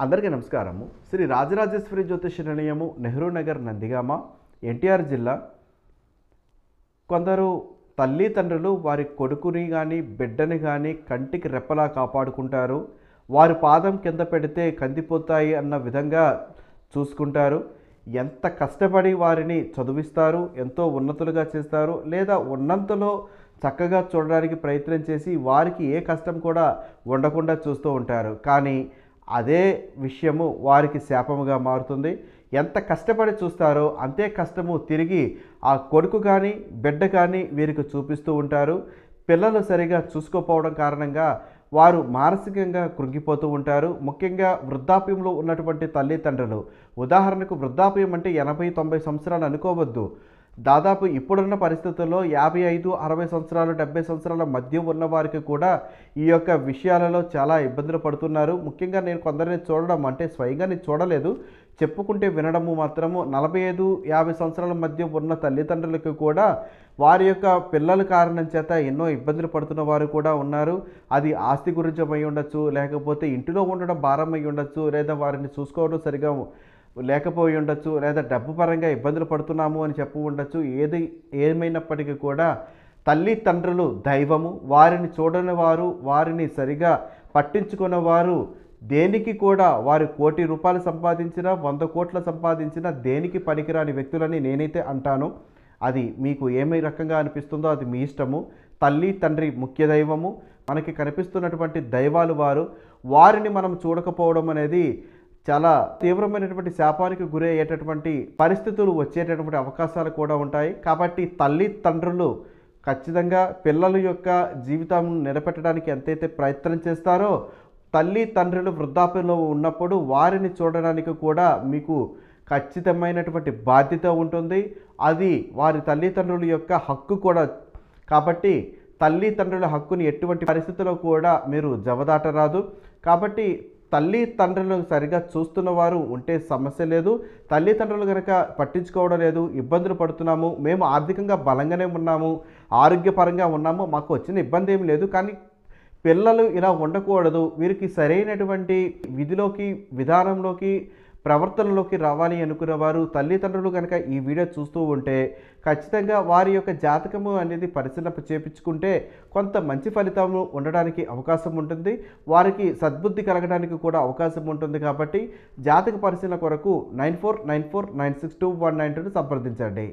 అందరికీ నమస్కారము. శ్రీ రాజరాజేశ్వరి జ్యోతిష నిలయము, నెహ్రూ నగర్, నందిగామ, ఎన్టీఆర్ జిల్లా. కొందరు తల్లిదండ్రులు వారి కొడుకుని కానీ బిడ్డని కానీ కంటికి రెప్పలా కాపాడుకుంటారు. వారి పాదం కింద పెడితే కందిపోతాయి అన్న విధంగా చూసుకుంటారు. ఎంత కష్టపడి వారిని చదివిస్తారు, ఎంతో ఉన్నతులుగా చేస్తారు, లేదా ఉన్నంతలో చక్కగా చూడడానికి ప్రయత్నం చేసి వారికి ఏ కష్టం కూడా ఉండకుండా చూస్తూ ఉంటారు. కానీ అదే విషయము వారికి శాపముగా మారుతుంది. ఎంత కష్టపడి చూస్తారో అంతే కష్టము తిరిగి ఆ కొడుకు కానీ బిడ్డ కానీ వీరికి చూపిస్తూ ఉంటారు. పిల్లలు సరిగా చూసుకోకపోవడం కారణంగా వారు మానసికంగా కృంగిపోతూ ఉంటారు. ముఖ్యంగా వృద్ధాప్యంలో ఉన్నటువంటి తల్లిదండ్రులు, ఉదాహరణకు వృద్ధాప్యం అంటే 80-90 సంవత్సరాలు అనుకోవద్దు. దాదాపు ఇప్పుడున్న పరిస్థితుల్లో 55-60 సంవత్సరాలు 70 సంవత్సరాల మధ్య ఉన్న వారికి కూడా ఈ యొక్క విషయాలలో చాలా ఇబ్బందులు పడుతున్నారు. ముఖ్యంగా నేను కొందరిని చూడడం అంటే స్వయంగా నేను చూడలేదు, చెప్పుకుంటే వినడము మాత్రము 45-50 సంవత్సరాల మధ్య ఉన్న తల్లిదండ్రులకు కూడా వారి యొక్క పిల్లల కారణం చేత ఎన్నో ఇబ్బందులు పడుతున్న వారు కూడా ఉన్నారు. అది ఆస్తి గురించి అయి ఉండొచ్చు, లేకపోతే ఇంటిలో ఉండడం భారం అయి ఉండొచ్చు, లేదా వారిని చూసుకోవడం సరిగా లేకపోయి ఉండొచ్చు, లేదా డబ్బు పరంగా ఇబ్బందులు పడుతున్నాము అని చెప్పు ఉండొచ్చు. ఏమైనప్పటికీ కూడా తల్లిదండ్రులు దైవము. వారిని చూడని వారు, వారిని సరిగా పట్టించుకున్నవారు దేనికి కూడా వారు 1 కోటి రూపాయలు సంపాదించినా 100 కోట్ల సంపాదించినా దేనికి పనికిరాని వ్యక్తులని నేనైతే అంటాను. అది మీకు ఏమి రకంగా అనిపిస్తుందో అది మీ ఇష్టము. తల్లి తండ్రి ముఖ్య దైవము. మనకి కనిపిస్తున్నటువంటి దైవాలు వారిని మనం చూడకపోవడం అనేది చాలా తీవ్రమైనటువంటి శాపానికి గురి అయ్యేటటువంటి పరిస్థితులు వచ్చేటటువంటి అవకాశాలు కూడా ఉంటాయి. కాబట్టి తల్లిదండ్రులు ఖచ్చితంగా పిల్లల యొక్క జీవితం నిలబెట్టడానికి ఎంతైతే ప్రయత్నం చేస్తారో, తల్లిదండ్రులు వృద్ధాప్యంలో ఉన్నప్పుడు వారిని చూడడానికి కూడా మీకు ఖచ్చితమైనటువంటి బాధ్యత ఉంటుంది. అది వారి తల్లిదండ్రుల యొక్క హక్కు కూడా. కాబట్టి తల్లిదండ్రుల హక్కుని ఎటువంటి పరిస్థితుల్లో కూడా మీరు జవదాటరాదు. కాబట్టి తల్లిదండ్రులు సరిగా చూస్తున్న వారు ఉంటే సమస్య లేదు. తల్లిదండ్రులు కనుక పట్టించుకోవడం లేదు, ఇబ్బందులు పడుతున్నాము, మేము ఆర్థికంగా బలంగానే ఉన్నాము, ఆరోగ్యపరంగా ఉన్నాము, మాకు వచ్చిన ఇబ్బంది ఏమి లేదు, కానీ పిల్లలు ఇలా ఉండకూడదు, వీరికి సరైనటువంటి విధిలోకి విధానంలోకి ప్రవర్తనలోకి రావాలి అనుకునేవారు తల్లిదండ్రులు కనుక ఈ వీడియో చూస్తూ ఉంటే ఖచ్చితంగా వారి యొక్క జాతకము అనేది పరిశీలన చేయించుకుంటే కొంత మంచి ఫలితము ఉండడానికి అవకాశం ఉంటుంది. వారికి సద్బుద్ధి కలగడానికి కూడా అవకాశం ఉంటుంది. కాబట్టి జాతక పరిశీలన కొరకు 9494962192 సంప్రదించండి.